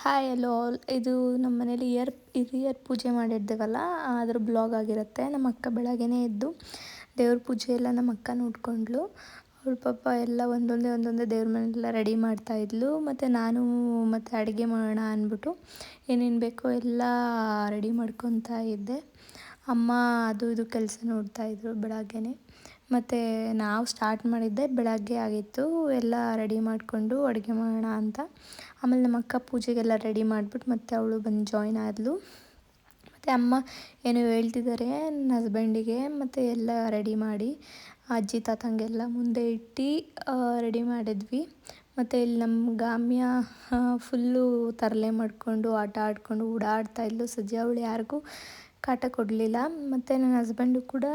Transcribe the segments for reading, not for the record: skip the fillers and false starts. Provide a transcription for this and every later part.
Hi hello all. ಇದು ನಮ್ಮ ಮನೇಲಿ ಹಿರಿಯರ್ ಪೂಜೆ ಮಾಡಿರ್ತೀವಲ್ಲ, ಅದ್ರ ಬ್ಲಾಗ್ ಆಗಿರುತ್ತೆ. ನಮ್ಮ ಅಕ್ಕ ಬೆಳಗ್ಗೆನೇ ಎದ್ದು ದೇವ್ರ ಪೂಜೆ ಎಲ್ಲ ನಮ್ಮ ಅಕ್ಕ ನೋಡಿಕೊಂಡ್ಳು. ಅವಳು ಪಾಪ ಎಲ್ಲ ಒಂದೊಂದೇ ದೇವ್ರ ಮನೆಯೆಲ್ಲ ರೆಡಿ ಮಾಡ್ತಾಯಿದ್ಲು. ಮತ್ತು ನಾನು ಮತ್ತು ಅಡುಗೆ ಮಾಡೋಣ ಅಂದ್ಬಿಟ್ಟು ಏನೇನು ಬೇಕೋ ಎಲ್ಲ ರೆಡಿ ಮಾಡ್ಕೊತಾ ಇದ್ದೆ. ಅಮ್ಮ ಅದು ಇದು ಕೆಲಸ ನೋಡ್ತಾಯಿದ್ರು ಬೆಳಗ್ಗೆನೇ. ಮತ್ತು ನಾವು ಸ್ಟಾರ್ಟ್ ಮಾಡಿದ್ದೆ ಬೆಳಗ್ಗೆ ಆಗಿತ್ತು, ಎಲ್ಲ ರೆಡಿ ಮಾಡಿಕೊಂಡು ಅಡುಗೆ ಮಾಡೋಣ ಅಂತ. ಆಮೇಲೆ ನಮ್ಮ ಅಕ್ಕ ಪೂಜೆಗೆಲ್ಲ ರೆಡಿ ಮಾಡಿಬಿಟ್ಟು ಮತ್ತೆ ಅವಳು ಬಂದು ಜಾಯ್ನ್ ಆದಳು. ಮತ್ತು ಅಮ್ಮ ಏನೋ ಹೇಳ್ತಿದ್ದಾರೆ ನನ್ನ ಹಸ್ಬೆಂಡಿಗೆ. ಮತ್ತು ಎಲ್ಲ ರೆಡಿ ಮಾಡಿ ಅಜ್ಜಿ ತಾತಂಗೆಲ್ಲ ಮುಂದೆ ಇಟ್ಟು ರೆಡಿ ಮಾಡಿದ್ವಿ. ಮತ್ತು ಇಲ್ಲಿ ನಮ್ಮ ಗಾಮ್ಯ ಫುಲ್ಲು ತರಲೆ ಮಾಡಿಕೊಂಡು ಆಟ ಆಡಿಕೊಂಡು ಓಡಾಡ್ತಾಯಿದ್ಲು. ಸದ್ಯ ಅವಳು ಯಾರಿಗೂ ಕಾಟ ಕೊಡಲಿಲ್ಲ. ಮತ್ತು ನನ್ನ ಹಸ್ಬೆಂಡು ಕೂಡ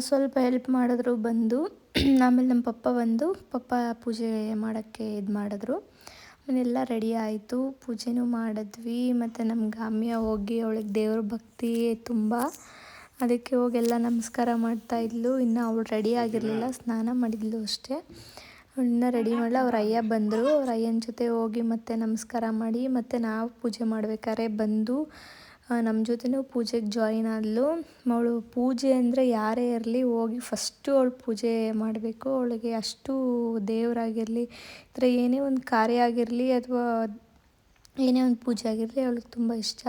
ಸ್ವಲ್ಪ ಹೆಲ್ಪ್ ಮಾಡಿದ್ರು ಬಂದು. ಆಮೇಲೆ ನಮ್ಮ ಪಪ್ಪ ಪೂಜೆ ಮಾಡೋಕ್ಕೆ ಇದು ಮಾಡಿದ್ರು. ಆಮೇಲೆಲ್ಲ ರೆಡಿ ಆಯಿತು, ಪೂಜೆನೂ ಮಾಡಿದ್ವಿ. ಮತ್ತು ನಮ್ಮ ಗಾಮ್ಯ ಹೋಗಿ ಅವಳಿಗೆ ದೇವ್ರ ಭಕ್ತಿ ತುಂಬ, ಅದಕ್ಕೆ ಹೋಗೆಲ್ಲ ನಮಸ್ಕಾರ ಮಾಡ್ತಾಯಿದ್ಲು. ಇನ್ನು ಅವಳು ರೆಡಿ ಆಗಿರಲಿಲ್ಲ, ಸ್ನಾನ ಮಾಡಿದ್ಲು ಅಷ್ಟೇ. ಅವಳನ್ನ ರೆಡಿ ಮಾಡಲ ಅವ್ರ ಅಯ್ಯ ಬಂದರು. ಅವ್ರ ಅಯ್ಯನ ಜೊತೆ ಹೋಗಿ ಮತ್ತೆ ನಮಸ್ಕಾರ ಮಾಡಿ ಮತ್ತು ನಾವು ಪೂಜೆ ಮಾಡ್ಬೇಕಾದ್ರೆ ಬಂದು ನಮ್ಮ ಜೊತೆನೂ ಪೂಜೆಗೆ ಜಾಯಿನ್ ಆದಳು. ಅವಳು ಪೂಜೆ ಅಂದರೆ ಯಾರೇ ಇರಲಿ ಹೋಗಿ ಫಸ್ಟು ಅವಳು ಪೂಜೆ ಮಾಡಬೇಕು. ಅವಳಿಗೆ ಅಷ್ಟು ದೇವರಾಗಿರಲಿ, ಈ ಥರ ಏನೇ ಒಂದು ಕಾರ್ಯ ಆಗಿರಲಿ ಅಥವಾ ಏನೇ ಒಂದು ಪೂಜೆ ಆಗಿರಲಿ ಅವಳಿಗೆ ತುಂಬ ಇಷ್ಟ.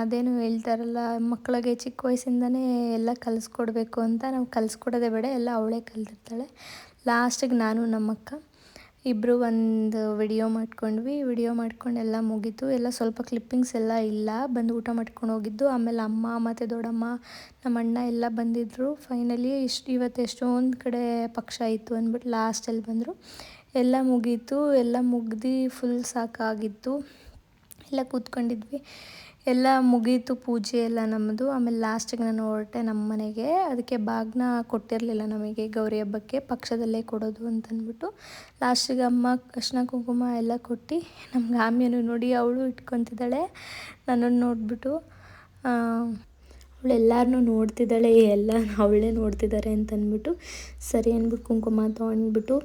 ಅದೇನು ಹೇಳ್ತಾರಲ್ಲ, ಮಕ್ಕಳಿಗೆ ಚಿಕ್ಕ ವಯಸ್ಸಿಂದನೇ ಎಲ್ಲ ಕಲಿಸ್ಕೊಡ್ಬೇಕು ಅಂತ. ನಾವು ಕಲಿಸ್ಕೊಡೋದೇ ಬೇಡ, ಎಲ್ಲ ಅವಳೇ ಕಲಿತಿರ್ತಾಳೆ. ಲಾಸ್ಟಿಗೆ ನಾನು ನಮ್ಮಕ್ಕ ಇಬ್ಬರು ಒಂದು ವಿಡಿಯೋ ಮಾಡ್ಕೊಂಡು ಎಲ್ಲ ಮುಗೀತು. ಎಲ್ಲ ಸ್ವಲ್ಪ ಕ್ಲಿಪ್ಪಿಂಗ್ಸ್ ಎಲ್ಲ ಇಲ್ಲ, ಬಂದು ಊಟ ಮಾಡ್ಕೊಂಡು ಹೋಗಿದ್ದು. ಆಮೇಲೆ ಅಮ್ಮ ಮತ್ತು ದೊಡ್ಡಮ್ಮ ನಮ್ಮ ಅಣ್ಣ ಎಲ್ಲ ಬಂದಿದ್ದರು. ಫೈನಲಿ ಇವತ್ತು ಎಷ್ಟೊಂದು ಕಡೆ ಪಕ್ಷ ಇತ್ತು ಅಂದ್ಬಿಟ್ಟು ಲಾಸ್ಟಲ್ಲಿ ಬಂದರು. ಎಲ್ಲ ಮುಗೀತು. ಎಲ್ಲ ಮುಗ್ದು ಫುಲ್ ಸಾಕಾಗಿತ್ತು. ಎಲ್ಲ ಕೂತ್ಕೊಂಡಿದ್ವಿ, ಎಲ್ಲ ಮುಗೀತು ಪೂಜೆ ಎಲ್ಲ ನಮ್ಮದು. ಆಮೇಲೆ ಲಾಸ್ಟಿಗೆ ನಾನು ಹೊರಟೆ ನಮ್ಮ ಮನೆಗೆ. ಅದಕ್ಕೆ ಬಾಗಿನ ಕೊಟ್ಟಿರಲಿಲ್ಲ ನಮಗೆ ಗೌರಿ ಹಬ್ಬಕ್ಕೆ, ಪಕ್ಷದಲ್ಲೇ ಕೊಡೋದು ಅಂತಂದ್ಬಿಟ್ಟು. ಲಾಸ್ಟಿಗೆ ಅಮ್ಮ ಅರಿಶಿನ ಕುಂಕುಮ ಎಲ್ಲ ಕೊಟ್ಟು ನಮ್ಮ ಗಾಮ್ಯನೂ ನೋಡಿ ಅವಳು ಇಟ್ಕೊತಿದ್ದಾಳೆ ನನ್ನನ್ನು ನೋಡಿಬಿಟ್ಟು. ಅವಳು ಎಲ್ಲರನ್ನೂ ನೋಡ್ತಿದ್ದಾಳೆ, ಎಲ್ಲ ಅವಳೇ ನೋಡ್ತಿದ್ದಾರೆ ಅಂತಂದ್ಬಿಟ್ಟು ಸರಿ ಅಂದ್ಬಿಟ್ಟು ಕುಂಕುಮ ತೊಗೊಂಡ್ಬಿಟ್ಟು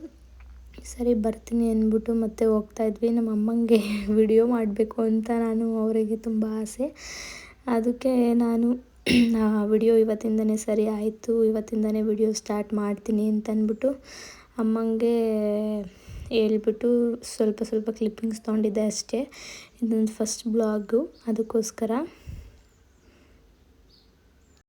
ಸರಿ ಬರ್ತೀನಿ ಅಂದ್ಬಿಟ್ಟು ಮತ್ತೆ ಹೋಗ್ತಾಯಿದ್ವಿ. ನಮ್ಮ ಅಮ್ಮಂಗೆ ವಿಡಿಯೋ ಮಾಡಬೇಕು ಅಂತ ಅವರಿಗೆ ತುಂಬ ಆಸೆ. ಅದಕ್ಕೆ ನಾನು ವಿಡಿಯೋ ಇವತ್ತಿಂದನೇ ಸರಿ ಆಯಿತು, ಇವತ್ತಿಂದನೇ ವಿಡಿಯೋ ಸ್ಟಾರ್ಟ್ ಮಾಡ್ತೀನಿ ಅಂತಂದ್ಬಿಟ್ಟು ಅಮ್ಮಂಗೆ ಹೇಳ್ಬಿಟ್ಟು ಸ್ವಲ್ಪ ಕ್ಲಿಪ್ಪಿಂಗ್ಸ್ ತೊಗೊಂಡಿದ್ದೆ ಅಷ್ಟೇ. ಇದೊಂದು ಫಸ್ಟ್ ಬ್ಲಾಗು, ಅದಕ್ಕೋಸ್ಕರ